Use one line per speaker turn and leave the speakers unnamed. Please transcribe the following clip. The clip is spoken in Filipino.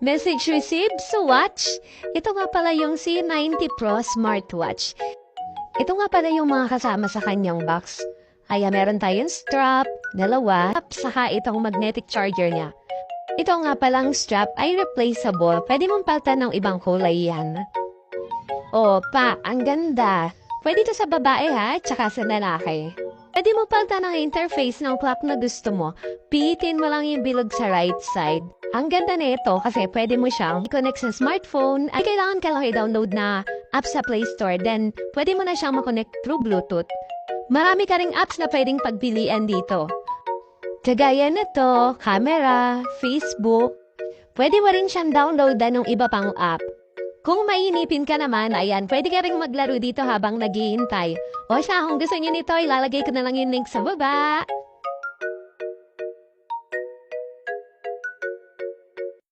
Message received sa watch. Ito nga pala yung C90 Pro smartwatch. Ito nga pala yung mga kasama sa kanyang box. Kaya meron tayong strap, dalawa, saka itong magnetic charger niya. Ito nga palang strap ay replaceable. Pwede mong palitan ng ibang kulay yan. Oh, pa, ang ganda. Pwede ito sa babae ha, tsaka sa lalaki. Pwede mo palitan ng interface ng clock na gusto mo. Pihitin mo lang yung bilog sa right side. Ang ganda na ito kasi pwede mo siyang i-connect sa smartphone. Ay kailangan ka lang i-download na app sa Play Store. Then, pwede mo na siyang makonect through Bluetooth. Marami ka ring apps na pwedeng pagpilian dito. Kagaya nito, camera, Facebook. Pwede mo rin siyang downloadan ng iba pang app. Kung mainipin ka naman, ayan, pwede ka rin maglaro dito habang naghihintay. O siya, kung gusto niyo nito, ilalagay ko na lang yung link sa baba.